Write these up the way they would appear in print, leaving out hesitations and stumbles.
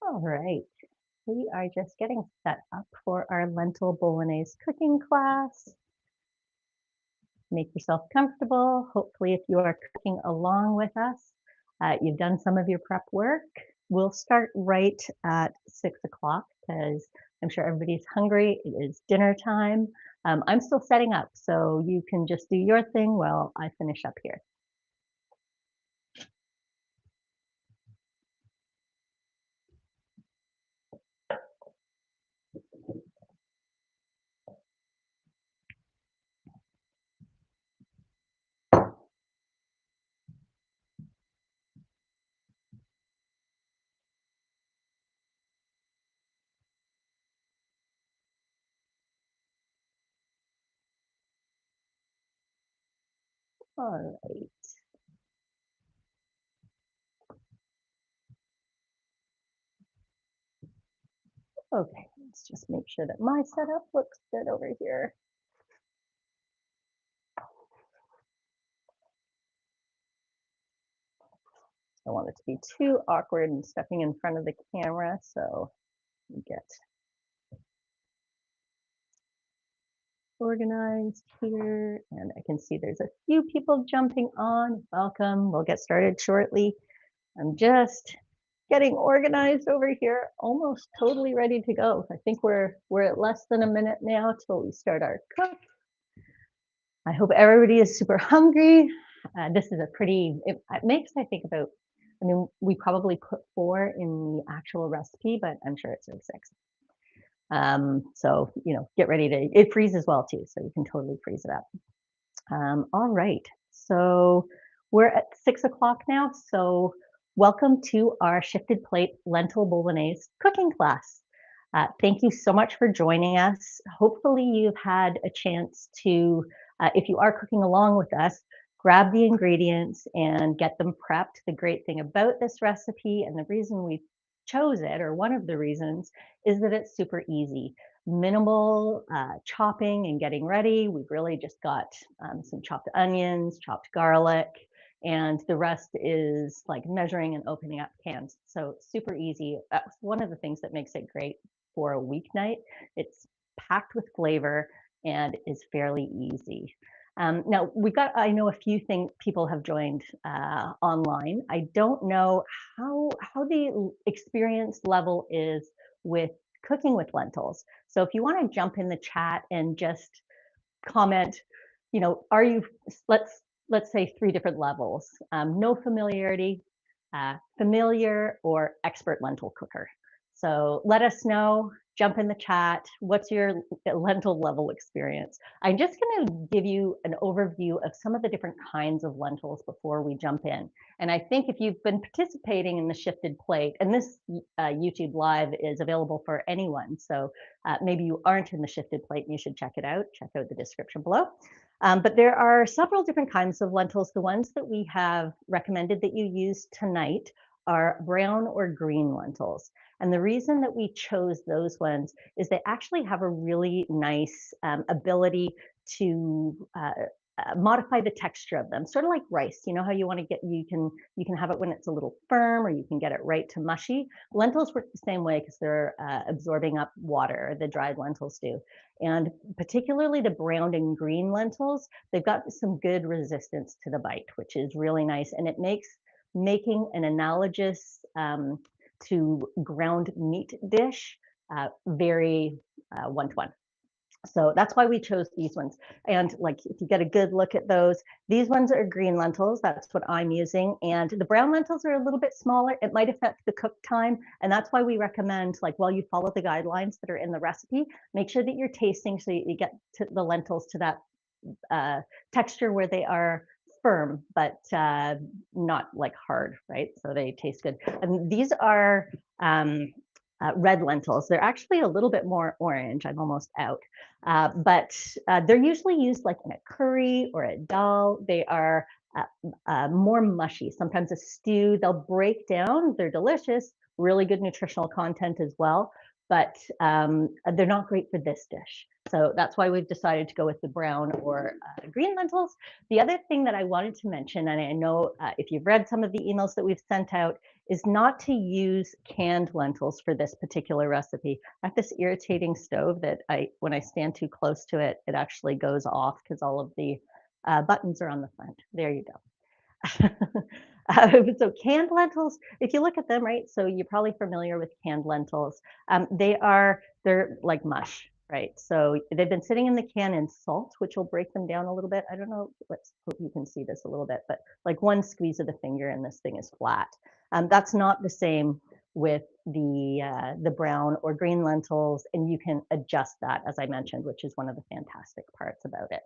All right, we are just getting set up for our lentil bolognese cooking class. Make yourself comfortable. Hopefully, if you are cooking along with us, you've done some of your prep work. We'll start right at 6 o'clock because I'm sure everybody's hungry. It is dinner time. I'm still setting up, so you can just do your thing while I finish up here. All right. Okay, let's just make sure that my setup looks good over here. I don't want it to be too awkward and stepping in front of the camera, so we get organized here, and I can see there's a few people jumping on. Welcome. We'll get started shortly. I'm just getting organized over here, almost totally ready to go. I think we're at less than a minute now till we start our cook. I hope everybody is super hungry. This is a pretty, it makes I think about, I mean, we probably put 4 in the actual recipe, but I'm sure it's like 6. So, get ready to, it freezes well too, so you can totally freeze it up. All right, so we're at 6 o'clock now, so welcome to our ShiftedPlate Lentil Bolognese Cooking Class. Thank you so much for joining us. Hopefully you've had a chance to, if you are cooking along with us, grab the ingredients and get them prepped. The great thing about this recipe, and the reason we chose it, or one of the reasons, is that it's super easy. Minimal chopping and getting ready. We've really just got some chopped onions, chopped garlic, and the rest is like measuring and opening up cans. So super easy. That's one of the things that makes it great for a weeknight. It's packed with flavor and is fairly easy. Now we've got, I know a few people have joined online. I don't know how the experience level is with cooking with lentils. So if you want to jump in the chat and just comment, are you, let's say 3 different levels, no familiarity, familiar, or expert lentil cooker. So let us know, jump in the chat. What's your lentil level experience? I'm just going to give you an overview of some of the different kinds of lentils before we jump in. And I think if you've been participating in the Shifted Plate, and this YouTube Live is available for anyone, so maybe you aren't in the Shifted Plate and you should check it out. Check out the description below. But there are several different kinds of lentils. The ones that we have recommended that you use tonight are brown or green lentils. And the reason that we chose those ones is they actually have a really nice ability to modify the texture of them, sort of like rice. You know how you want to get, you can have it when it's a little firm, or you can get it right to mushy. Lentils work the same way because they're absorbing up water, the dried lentils do. And particularly the brown and green lentils, they've got some good resistance to the bite, which is really nice. And it makes making an analogous to ground meat dish very one-to-one. So that's why we chose these ones. And like, if you get a good look at those, these ones are green lentils. That's what I'm using. And the brown lentils are a little bit smaller. It might affect the cook time. And that's why we recommend, like, while you follow the guidelines that are in the recipe, make sure that you're tasting so you get to the lentils to that texture where they are firm, but not like hard, right? So they taste good. And these are red lentils. They're actually a little bit more orange. I'm almost out. But they're usually used like in a curry or a dal. They are more mushy, sometimes a stew. They'll break down. They're delicious, really good nutritional content as well. but they're not great for this dish. So that's why we've decided to go with the brown or green lentils. The other thing that I wanted to mention, and I know if you've read some of the emails that we've sent out, is not to use canned lentils for this particular recipe. I have this irritating stove that when I stand too close to it, it actually goes off because all of the buttons are on the front. There you go. So canned lentils, if you look at them, right, so you're probably familiar with canned lentils. They're like mush, right? So they've been sitting in the can in salt, which will break them down a little bit. I don't know, let's hope you can see this a little bit, but like one squeeze of the finger and this thing is flat. That's not the same with the brown or green lentils, and you can adjust that, as I mentioned, which is one of the fantastic parts about it.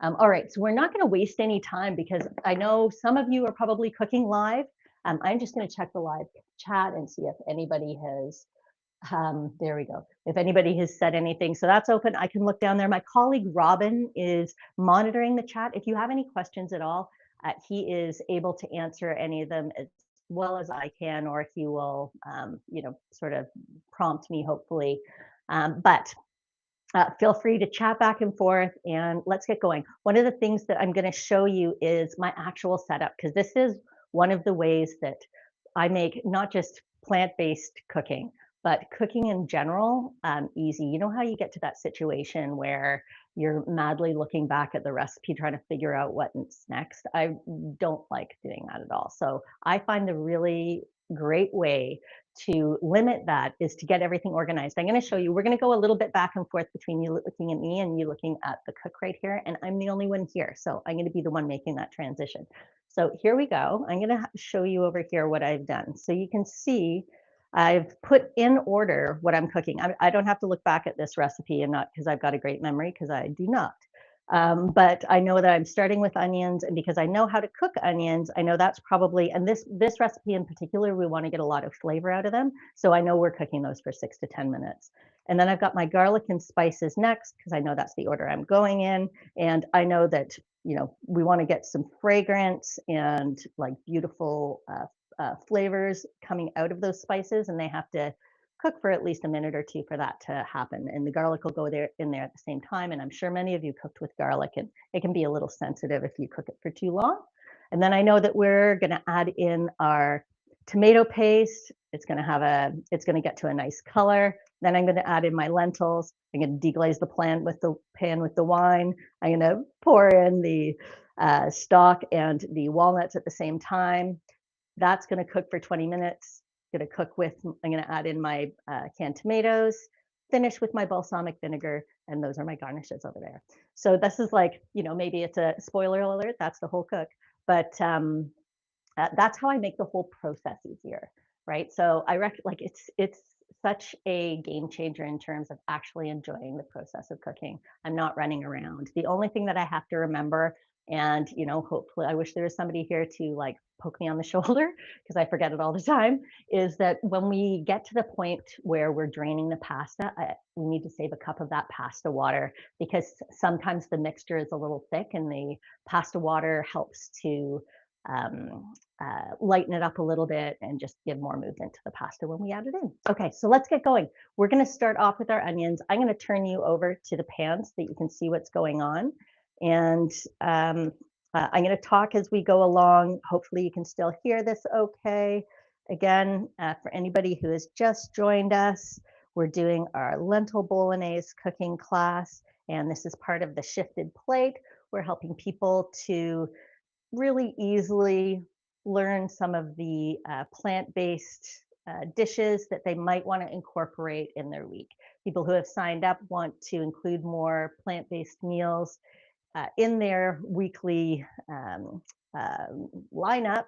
All right, so we're not going to waste any time because I know some of you are probably cooking live. I'm just going to check the live chat and see if anybody has, there we go, if anybody has said anything. So that's open. I can look down there. My colleague Robin is monitoring the chat. If you have any questions at all, he is able to answer any of them as well as I can, or he will, sort of prompt me, hopefully. But feel free to chat back and forth and let's get going. One of the things that I'm going to show you is my actual setup, because this is one of the ways that I make not just plant-based cooking, but cooking in general easy. You know how you get to that situation where you're madly looking back at the recipe, trying to figure out what's next? I don't like doing that at all. So I find the really great way to limit that is to get everything organized. I'm going to show you, we're going to go a little bit back and forth between you looking at me and you looking at the cook right here. And I'm the only one here. So I'm going to be the one making that transition. So here we go. I'm going to show you over here what I've done. So you can see I've put in order what I'm cooking. I don't have to look back at this recipe, and not because I've got a great memory, because I do not. But I know that I'm starting with onions, and because I know how to cook onions, I know that's probably, and this recipe in particular, we want to get a lot of flavor out of them. So I know we're cooking those for 6 to 10 minutes. And then I've got my garlic and spices next, because I know that's the order I'm going in. And I know that, we want to get some fragrance and like beautiful flavors coming out of those spices, and they have to cook for at least a minute or two for that to happen. And the garlic will go in there at the same time. And I'm sure many of you cooked with garlic, and it can be a little sensitive if you cook it for too long. And then I know that we're going to add in our tomato paste. It's going to get to a nice color. Then I'm going to add in my lentils. I'm going to deglaze the pan with the wine. I'm going to pour in the stock and the walnuts at the same time. That's going to cook for 20 minutes. I'm going to add in my canned tomatoes, finish with my balsamic vinegar, and those are my garnishes over there. So this is like, maybe it's a spoiler alert, that's the whole cook, but that's how I make the whole process easier, right? So I reckon like it's such a game changer in terms of actually enjoying the process of cooking. I'm not running around. The only thing that I have to remember, and hopefully I wish there was somebody here to like poke me on the shoulder because I forget it all the time, is that when we get to the point where we're draining the pasta, we need to save a cup of that pasta water, because sometimes the mixture is a little thick and the pasta water helps to lighten it up a little bit and just give more movement to the pasta when we add it in. Okay, so let's get going. We're going to start off with our onions. I'm going to turn you over to the pan so that you can see what's going on. And I'm going to talk as we go along. Hopefully you can still hear this okay. Again, for anybody who has just joined us, we're doing our Lentil Bolognese Cooking Class, and this is part of the Shifted Plate. We're helping people to really easily learn some of the plant-based dishes that they might want to incorporate in their week. People who have signed up want to include more plant-based meals in their weekly lineup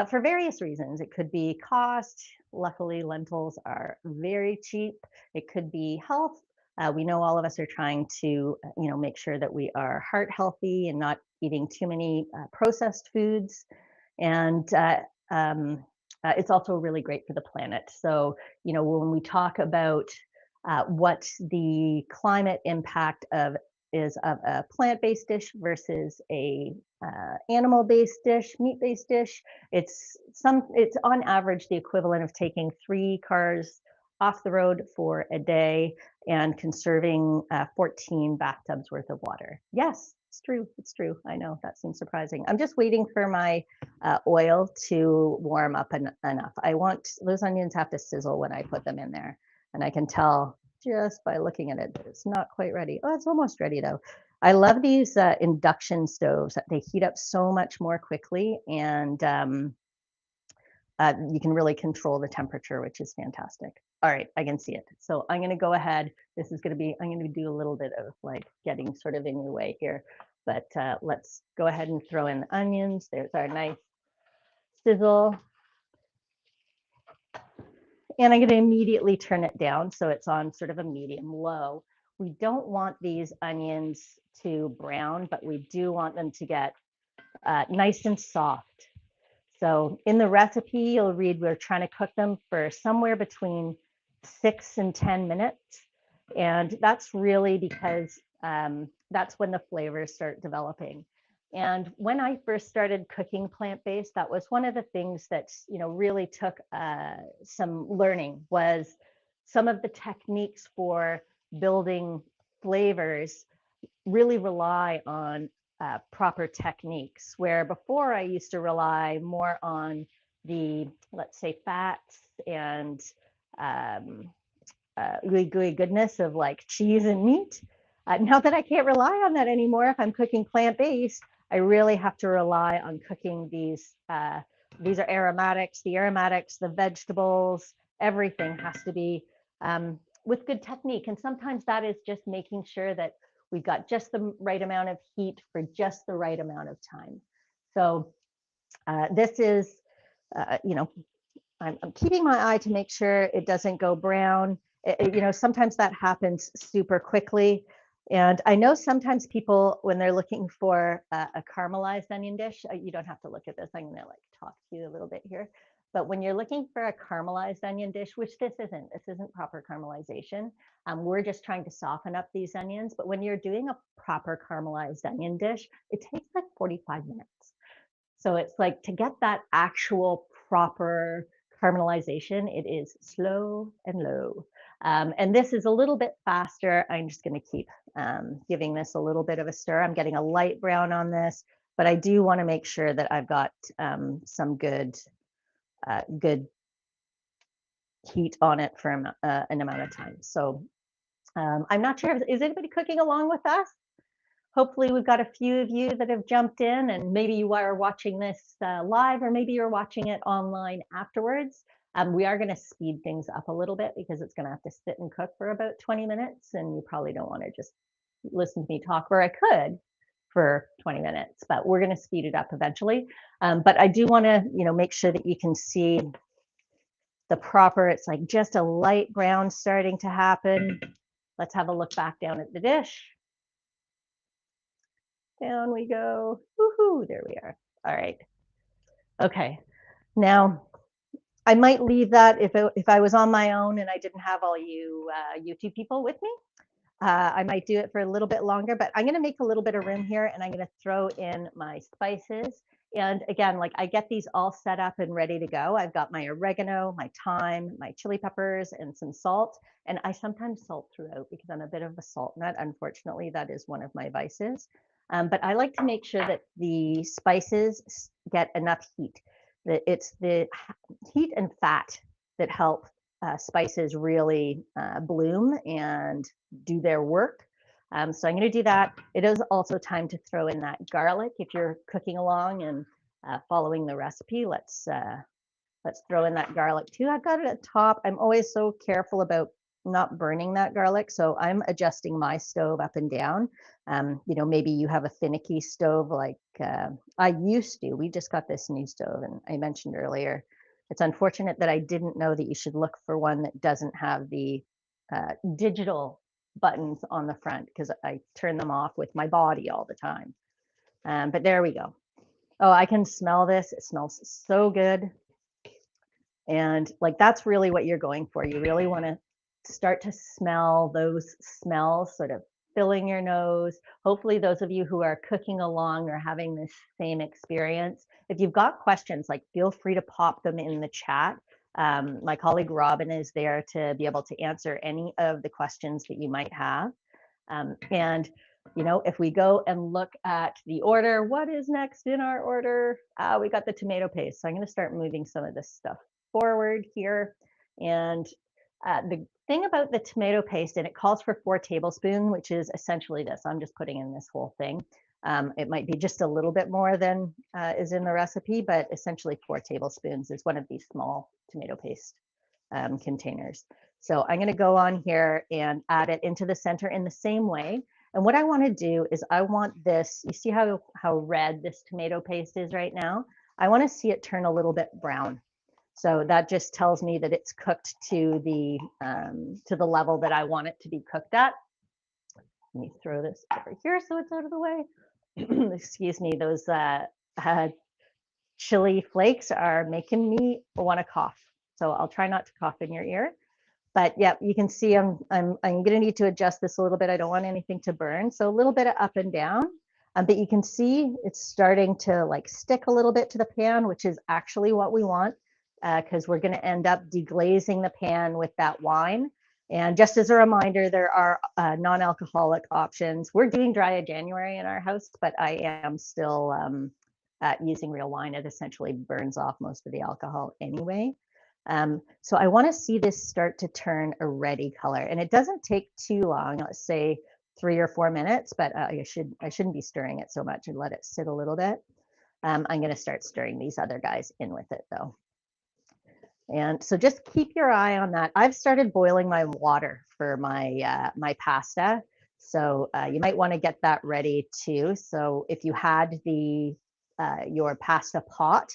for various reasons. It could be cost. Luckily, lentils are very cheap. It could be health. We know all of us are trying to, make sure that we are heart healthy and not eating too many processed foods. And it's also really great for the planet. So, when we talk about what the climate impact is of a plant-based dish versus a animal-based dish, meat-based dish, it's on average the equivalent of taking 3 cars off the road for a day and conserving 14 bathtubs worth of water. Yes, it's true. It's true. I know that seems surprising. I'm just waiting for my oil to warm up enough. I want those onions have to sizzle when I put them in there. And I can tell just by looking at it that it's not quite ready. Oh, it's almost ready though. I love these induction stoves. They heat up so much more quickly, and you can really control the temperature, which is fantastic. All right, I can see it. So I'm going to go ahead. This is going to be, I'm going to do a little bit of like getting sort of in your way here, but let's go ahead and throw in the onions. There's our nice sizzle. And I'm going to immediately turn it down so it's on sort of a medium low. We don't want these onions to brown, but we do want them to get nice and soft. So in the recipe, you'll read we're trying to cook them for somewhere between 6 and 10 minutes. And that's really because that's when the flavors start developing. And when I first started cooking plant-based, that was one of the things that, you know, really took some learning, was some of the techniques for building flavors really rely on proper techniques, where before I used to rely more on the, let's say, fats and gooey goodness of like cheese and meat. Now that I can't rely on that anymore, if I'm cooking plant-based, I really have to rely on cooking these. These are aromatics, the vegetables, everything has to be with good technique. And sometimes that is just making sure that we've got just the right amount of heat for just the right amount of time. So this is, you know, I'm keeping my eye to make sure it doesn't go brown. You know, sometimes that happens super quickly. And I know sometimes people, when they're looking for a caramelized onion dish, you don't have to look at this. I'm going to like talk to you a little bit here. But when you're looking for a caramelized onion dish, which this isn't proper caramelization. We're just trying to soften up these onions. But when you're doing a proper caramelized onion dish, it takes like 45 minutes. So it's like, to get that actual proper caramelization, it is slow and low. And this is a little bit faster. I'm just going to keep giving this a little bit of a stir. I'm getting a light brown on this, but I do want to make sure that I've got some good heat on it for an amount of time. So I'm not sure, is anybody cooking along with us? Hopefully we've got a few of you that have jumped in, and maybe you are watching this live, or maybe you're watching it online afterwards. We are going to speed things up a little bit because it's going to have to sit and cook for about 20 minutes, and you probably don't want to just listen to me talk, or I could for 20 minutes, but we're going to speed it up eventually. But I do want to, you know, make sure that you can see the proper, it's like just a light brown starting to happen. Let's have a look back down at the dish. Down we go. Woohoo, there we are. All right. Okay. Now, I might leave that if I was on my own and I didn't have all you YouTube people with me. I might do it for a little bit longer, but I'm going to make a little bit of room here, and I'm going to throw in my spices. And again, like, I get these all set up and ready to go. I've got my oregano, my thyme, my chili peppers, and some salt. And I sometimes salt throughout because I'm a bit of a salt nut. Unfortunately, that is one of my vices. But I like to make sure that the spices get enough heat. That it's the heat and fat that help spices really bloom and do their work. So I'm going to do that. It is also time to throw in that garlic. If you're cooking along and following the recipe, let's throw in that garlic too. I've got it at top. I'm always so careful about not burning that garlic, so I'm adjusting my stove up and down. You know, maybe you have a finicky stove like I used to. We just got this new stove, and I mentioned earlier, it's unfortunate that I didn't know that you should look for one that doesn't have the digital buttons on the front, because I turn them off with my body all the time. But there we go. Oh, I can smell this. It smells so good. And like, that's really what you're going for. You really want to start to smell those smells sort of filling your nose. Hopefully those of you who are cooking along are having this same experience. If you've got questions, like, feel free to pop them in the chat. My colleague Robin is there to be able to answer any of the questions that you might have. And you know, if we go and look at the order, what is next in our order? We got the tomato paste. So I'm going to start moving some of this stuff forward here. And the thing about the tomato paste, and it calls for 4 tablespoons, which is essentially this. I'm just putting in this whole thing. It might be just a little bit more than is in the recipe, but essentially 4 tablespoons is one of these small tomato paste containers. So I'm going to go on here and add it into the center in the same way. And what I want to do is I want this, you see how red this tomato paste is right now? I want to see it turn a little bit brown. So that just tells me that it's cooked to the level that I want it to be cooked at. Let me throw this over here so it's out of the way. Excuse me, those chili flakes are making me want to cough. So I'll try not to cough in your ear. But yeah, you can see I'm going to need to adjust this a little bit. I don't want anything to burn. So a little bit of up and down. But you can see it's starting to like stick a little bit to the pan, which is actually what we want, because we're going to end up deglazing the pan with that wine. And just as a reminder, there are non-alcoholic options. We're doing dry January in our house, but I am still using real wine. It essentially burns off most of the alcohol anyway. So I want to see this start to turn a reddy color, and it doesn't take too long. Let's say 3 or 4 minutes, but I shouldn't be stirring it so much and let it sit a little bit. I'm going to start stirring these other guys in with it though. And so just keep your eye on that. I've started boiling my water for my my pasta, so you might want to get that ready too. So if you had your pasta pot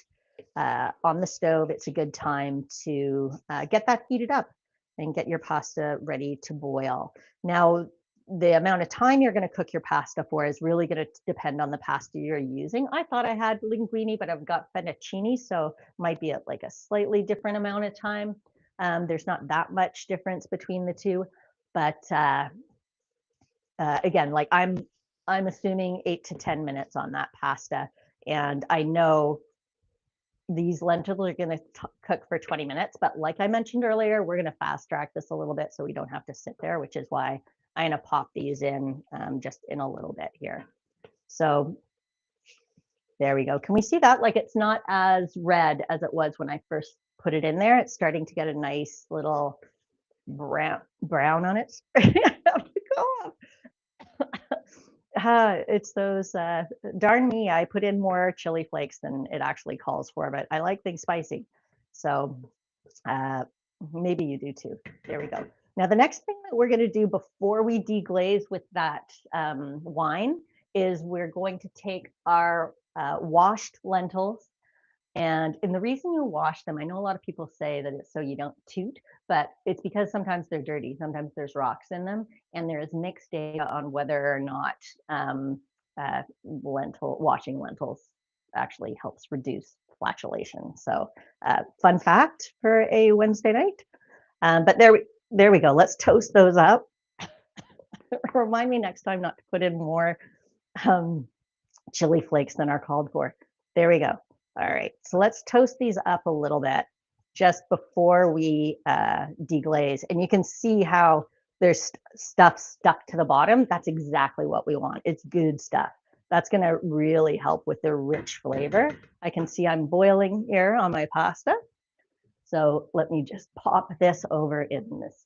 on the stove, it's a good time to get that heated up and get your pasta ready to boil. Now, the amount of time you're going to cook your pasta for is really going to depend on the pasta you're using. I thought I had linguine, but I've got fettuccine, so might be at like a slightly different amount of time. There's not that much difference between the two, but again, like I'm assuming 8 to 10 minutes on that pasta, and I know these lentils are going to cook for 20 minutes, but like I mentioned earlier, we're going to fast track this a little bit so we don't have to sit there, which is why I'm going to pop these in just in a little bit here. So there we go. Can we see that? Like it's not as red as it was when I first put it in there. It's starting to get a nice little brown on it. It's those, darn me, I put in more chili flakes than it actually calls for, but I like things spicy. So maybe you do too. There we go. Now, the next thing that we're going to do before we deglaze with that wine is we're going to take our washed lentils. And the reason you wash them, I know a lot of people say that it's so you don't toot, but it's because sometimes they're dirty. Sometimes there's rocks in them, and there is mixed data on whether or not washing lentils actually helps reduce flatulation. So fun fact for a Wednesday night. But there we go. Let's toast those up. Remind me next time not to put in more chili flakes than are called for. There we go. All right, so let's toast these up a little bit just before we deglaze. And you can see how there's stuff stuck to the bottom. That's exactly what we want. It's good stuff. That's going to really help with the rich flavor. I can see I'm boiling here on my pasta. So let me just pop this over in this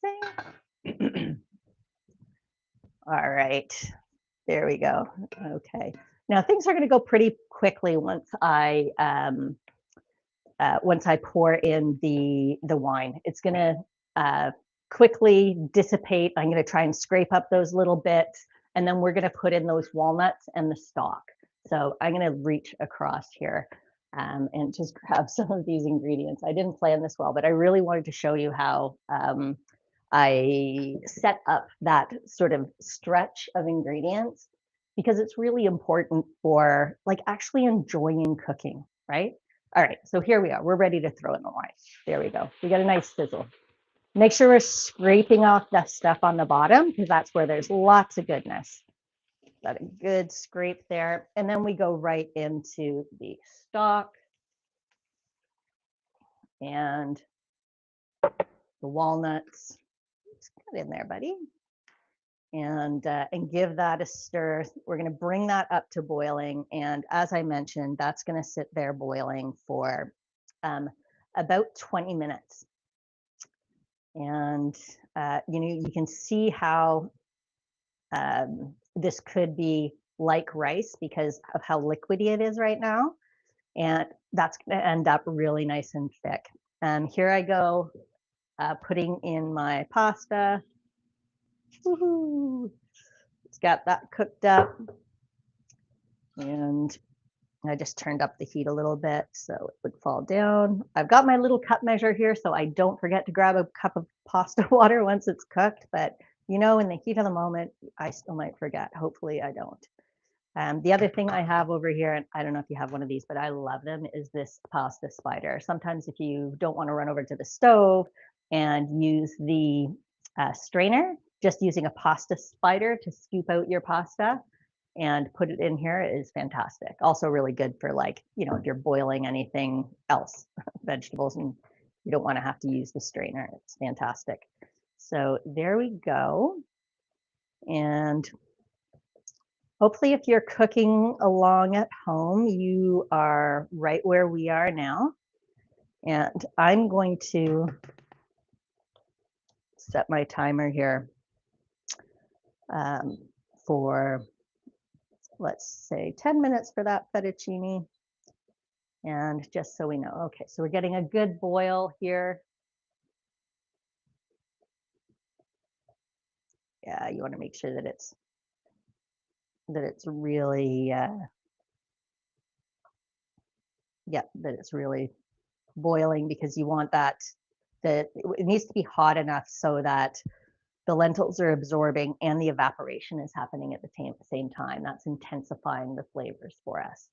thing. All right, there we go. Okay. Now things are going to go pretty quickly once I pour in the wine. It's going to quickly dissipate. I'm going to try and scrape up those little bits, and then we're going to put in those walnuts and the stock. So I'm going to reach across here and just grab some of these ingredients. I didn't plan this well, but I really wanted to show you how I set up that sort of stretch of ingredients, because it's really important for like actually enjoying cooking, right? All right, so here we are. We're ready to throw in the wine. There we go. We got a nice sizzle. Make sure we're scraping off the stuff on the bottom, because that's where there's lots of goodness. Got a good scrape there. And then we go right into the stock. And the walnuts. Just put it in there, buddy. And give that a stir. We're going to bring that up to boiling. And as I mentioned, that's going to sit there boiling for about 20 minutes. And, you can see how this could be like rice because of how liquidy it is right now. And that's going to end up really nice and thick. Here I go, putting in my pasta. Woohoo! It's got that cooked up. And I just turned up the heat a little bit so it would fall down. I've got my little cup measure here so I don't forget to grab a cup of pasta water once it's cooked, but in the heat of the moment, I still might forget. Hopefully I don't. The other thing I have over here, and I don't know if you have one of these, but I love them, is this pasta spider. Sometimes if you don't want to run over to the stove and use the strainer, just using a pasta spider to scoop out your pasta and put it in here is fantastic. Also really good for if you're boiling anything else, vegetables, and you don't want to have to use the strainer. It's fantastic. So there we go. And hopefully if you're cooking along at home, you are right where we are now. And I'm going to set my timer here for, let's say 10 minutes for that fettuccine. And just so we know, okay, so we're getting a good boil here. Yeah, you want to make sure that it's really, that it's really boiling, because you want that it needs to be hot enough so that the lentils are absorbing and the evaporation is happening at the same time. That's intensifying the flavors for us.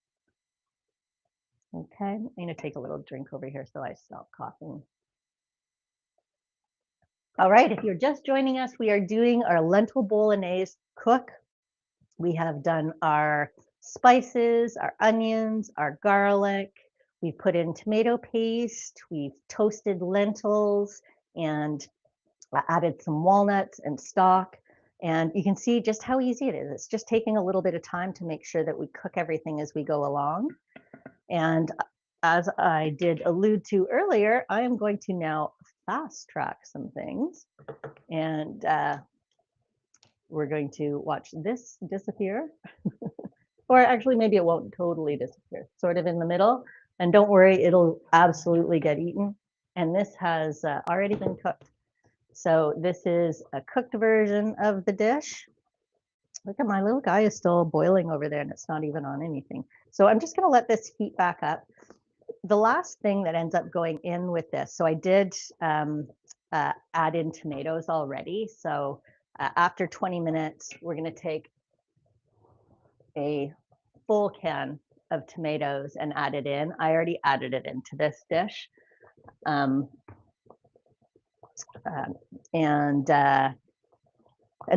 Okay, I'm going to take a little drink over here so I stop coughing. All right, if you're just joining us, we are doing our lentil bolognese cook. We have done our spices, our onions, our garlic. We've put in tomato paste. We've toasted lentils and added some walnuts and stock. And you can see just how easy it is. It's just taking a little bit of time to make sure that we cook everything as we go along. And as I did allude to earlier, I am going to now fast track some things. And we're going to watch this disappear. Or actually, maybe it won't totally disappear, sort of in the middle. And don't worry, it'll absolutely get eaten. And this has already been cooked. So this is a cooked version of the dish. Look at my little guy is still boiling over there and it's not even on anything. So I'm just going to let this heat back up. The last thing that ends up going in with this, so I did add in tomatoes already. So after 20 minutes, we're going to take a full can of tomatoes and add it in. I already added it into this dish. And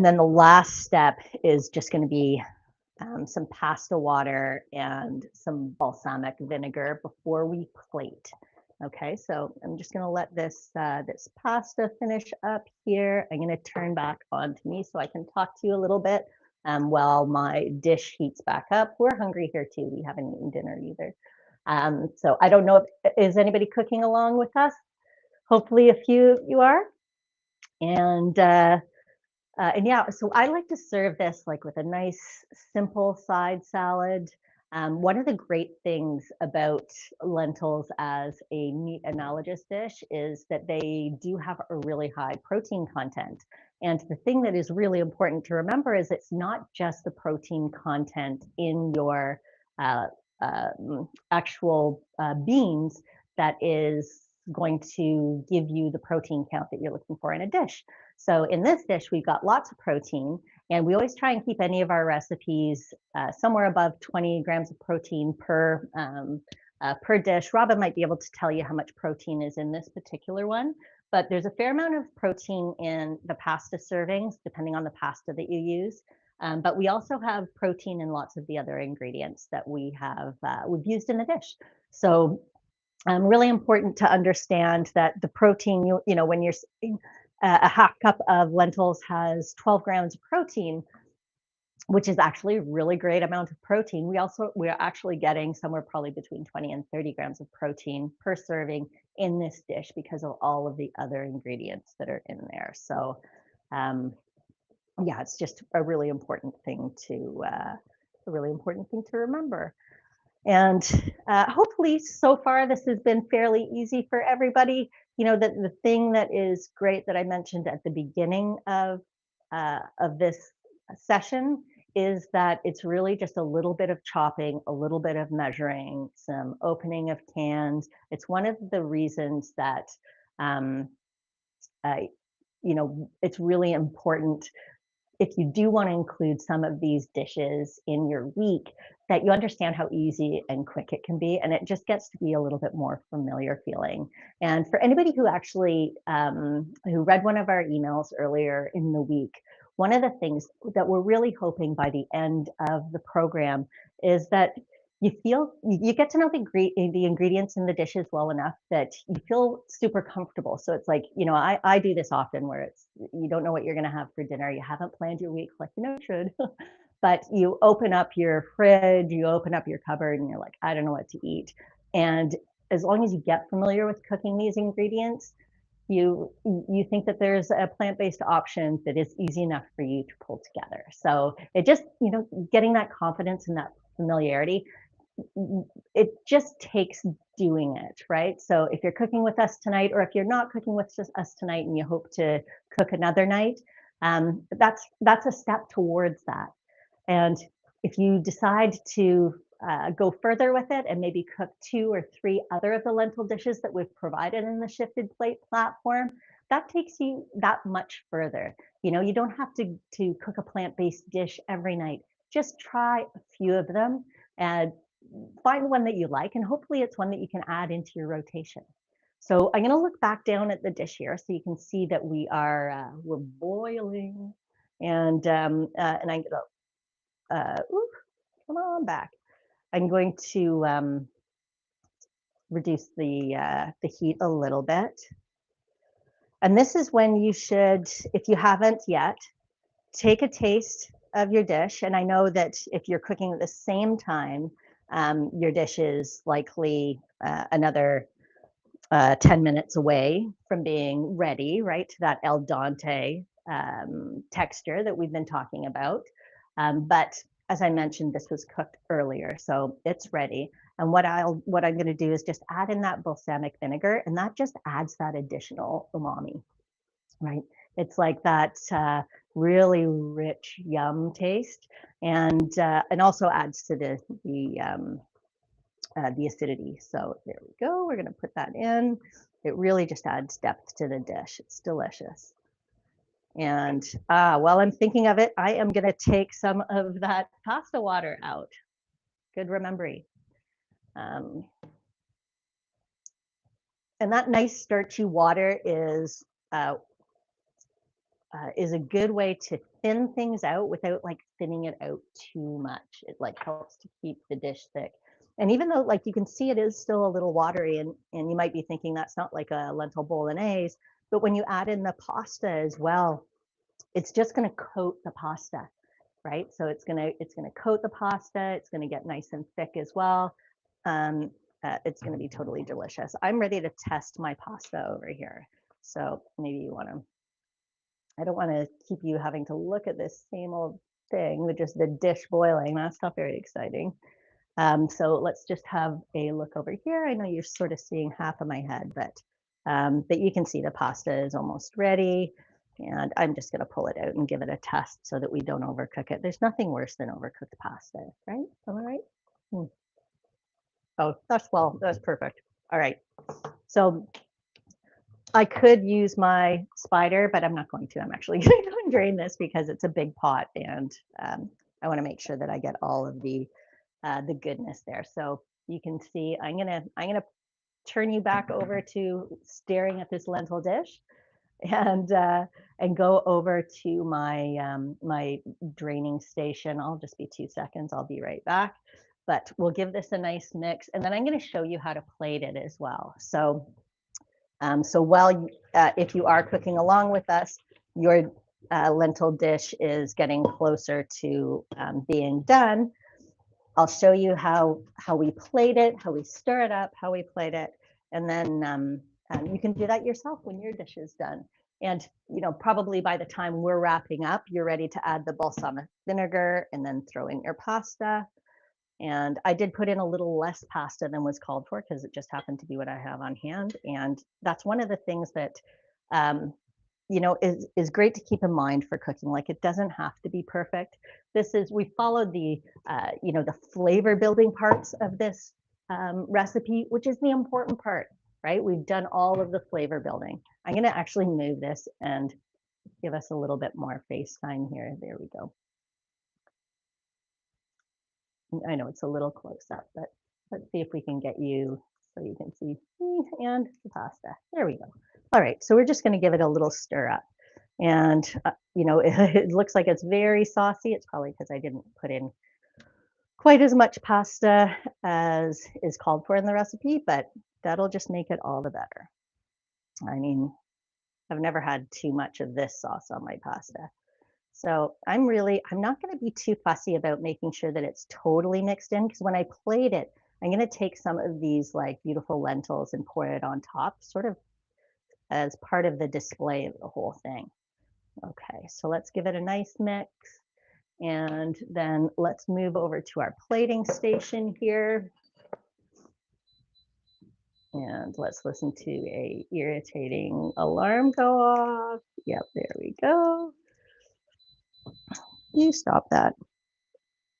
then the last step is just going to be some pasta water and some balsamic vinegar before we plate. Okay, so I'm just going to let this this pasta finish up here. I'm going to turn back on to me so I can talk to you a little bit while my dish heats back up. We're hungry here too. We haven't eaten dinner either. So I don't know if is anybody cooking along with us. Hopefully a few of you are. And yeah, so I like to serve this with a nice simple side salad. One of the great things about lentils as a meat analogous dish is that they do have a really high protein content. And the thing that is really important to remember is it's not just the protein content in your actual beans that is going to give you the protein count that you're looking for in a dish. So in this dish, we've got lots of protein, and we always try and keep any of our recipes somewhere above 20 grams of protein per dish. Robin might be able to tell you how much protein is in this particular one, but there's a fair amount of protein in the pasta servings, depending on the pasta that you use. But we also have protein in lots of the other ingredients that we've used in the dish. So Really important to understand that the protein, you know, when you're a half cup of lentils has 12 grams of protein, which is actually a really great amount of protein. We're actually getting somewhere probably between 20 and 30 grams of protein per serving in this dish because of all of the other ingredients that are in there. So yeah, it's just a really important thing to remember. And hopefully so far this has been fairly easy for everybody. You know, the thing that is great that I mentioned at the beginning of this session is that it's really just a little bit of chopping, a little bit of measuring, some opening of cans. It's one of the reasons that, um, you know, it's really important if you do want to include some of these dishes in your week, that you understand how easy and quick it can be, and it just gets to be a little bit more familiar feeling. And for anybody who actually who read one of our emails earlier in the week, one of the things that we're really hoping by the end of the program is that you get to know the ingredients in the dishes well enough that you feel super comfortable. So it's like, you know, I do this often where it's, you don't know what you're going to have for dinner. You haven't planned your week like you know you should, but you open up your fridge, you open up your cupboard, and you're like, I don't know what to eat. And as long as you get familiar with cooking these ingredients, you think that there's a plant-based option that is easy enough for you to pull together. So it just, you know, getting that confidence and that familiarity, it just takes doing it, right? So if you're cooking with us tonight, or if you're not cooking with us tonight and you hope to cook another night, that's a step towards that. And if you decide to go further with it and maybe cook 2 or 3 other of the lentil dishes that we've provided in the ShiftedPlate platform, that takes you that much further. You know, you don't have to cook a plant-based dish every night. Just try a few of them and find one that you like, and hopefully it's one that you can add into your rotation. So I'm going to look back down at the dish here so you can see that we're boiling, and I'm going to come on back. I'm going to reduce the heat a little bit. And this is when you should, if you haven't yet, take a taste of your dish. And I know that if you're cooking at the same time, your dish is likely another 10 minutes away from being ready, right, to that al dente texture that we've been talking about. But as I mentioned, this was cooked earlier, so it's ready. And what I'm going to do is just add in that balsamic vinegar, and that just adds that additional umami, right? It's like that really rich yum taste, and also adds to the acidity. So there we go. We're going to put that in. It really just adds depth to the dish. It's delicious. And while I'm thinking of it, I am going to take some of that pasta water out. Good remembering. And that nice starchy water is a good way to thin things out without like thinning it out too much. It like helps to keep the dish thick. And even though like you can see it is still a little watery, and you might be thinking that's not like a lentil bolognese, but when you add in the pasta as well, it's just going to coat the pasta, right? So it's going to coat the pasta. It's going to get nice and thick as well. It's going to be totally delicious. I'm ready to test my pasta over here. So maybe you want to, I don't want to keep you having to look at this same old thing with just the dish boiling. That's not very exciting. So let's just have a look over here. I know you're sort of seeing half of my head, but you can see the pasta is almost ready. And I'm just going to pull it out and give it a test so that we don't overcook it. There's nothing worse than overcooked pasta, right? Am I right? Oh, that's perfect. All right. So I could use my spider, but I'm not going to. I'm actually going to go and drain this because it's a big pot, and I want to make sure that I get all of the goodness there. So you can see I'm gonna turn you back over to staring at this lentil dish, and go over to my my draining station. I'll just be 2 seconds. I'll be right back. but we'll give this a nice mix. And then I'm going to show you how to plate it as well. So, if you are cooking along with us, your lentil dish is getting closer to being done. I'll show you how we plate it, how we stir it up, how we plate it, and then you can do that yourself when your dish is done. And probably by the time we're wrapping up, you're ready to add the balsamic vinegar and then throw in your pasta. And I did put in a little less pasta than was called for because it just happened to be what I have on hand. And that's one of the things that is great to keep in mind for cooking. Like, it doesn't have to be perfect. We followed the the flavor building parts of this recipe, which is the important part, right? We've done all of the flavor building. I'm going to actually move this and give us a little bit more face time here. There we go. I know it's a little close up, but let's see if we can get you so you can see me and the pasta. There we go. All right, so we're just going to give it a little stir up. And, it looks like it's very saucy. It's probably because I didn't put in quite as much pasta as is called for in the recipe, but that'll just make it all the better. I mean, I've never had too much of this sauce on my pasta. So I'm not going to be too fussy about making sure that it's totally mixed in, because when I plate it, I'm going to take some of these like beautiful lentils and pour it on top, sort of as part of the display of the whole thing. Okay, so let's give it a nice mix. And then let's move over to our plating station here. And let's listen to a irritating alarm go off. Yep, there we go. You stop that.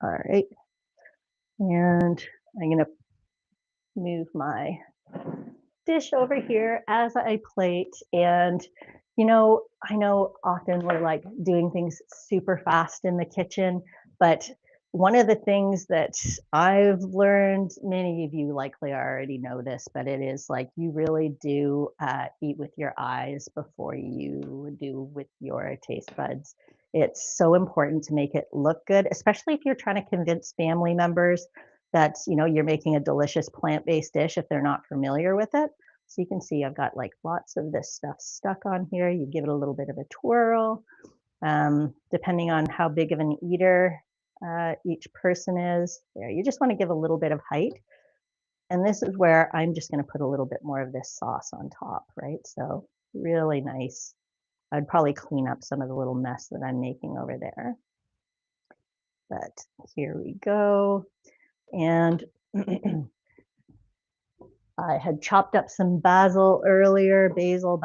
All right. And I'm going to move my dish over here as I plate. And, I know often we're like doing things super fast in the kitchen, but one of the things that I've learned, many of you likely already know this, but it is like you really do eat with your eyes before you do with your taste buds. It's so important to make it look good, especially if you're trying to convince family members that, you're making a delicious plant-based dish if they're not familiar with it. So you can see I've got like lots of this stuff stuck on here. You give it a little bit of a twirl, depending on how big of an eater each person is. There, you just want to give a little bit of height. And this is where I'm just going to put a little bit more of this sauce on top, right? So really nice. I'd probably clean up some of the little mess that I'm making over there. But here we go. And I had chopped up some basil earlier, basil,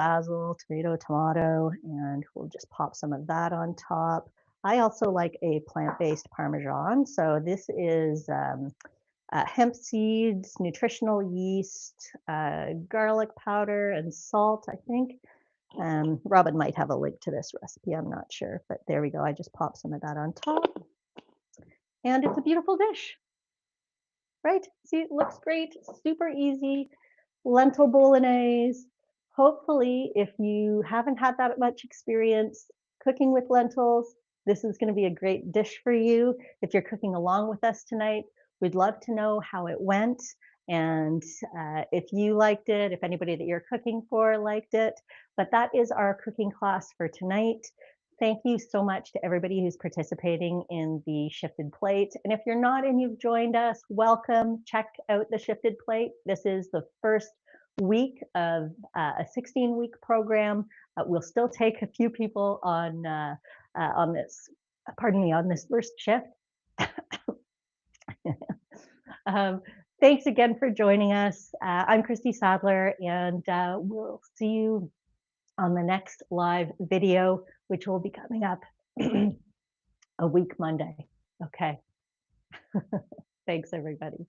tomato, and we'll just pop some of that on top. I also like a plant-based Parmesan. So this is hemp seeds, nutritional yeast, garlic powder, and salt, I think. Robin might have a link to this recipe, I'm not sure, but there we go. I just popped some of that on top. And it's a beautiful dish. Right? See, it looks great, super easy. Lentil bolognese. Hopefully, if you haven't had that much experience cooking with lentils, this is going to be a great dish for you. If you're cooking along with us tonight, we'd love to know how it went. And if you liked it, if anybody that you're cooking for liked it. But that is our cooking class for tonight. Thank you so much to everybody who's participating in the Shifted Plate. And if you're not and you've joined us, welcome. Check out the Shifted Plate. This is the first week of a 16-week program. We'll still take a few people on this, on this first shift. Thanks again for joining us. I'm Christy Sadler, and we'll see you on the next live video, which will be coming up a week Monday. Okay. Thanks, everybody.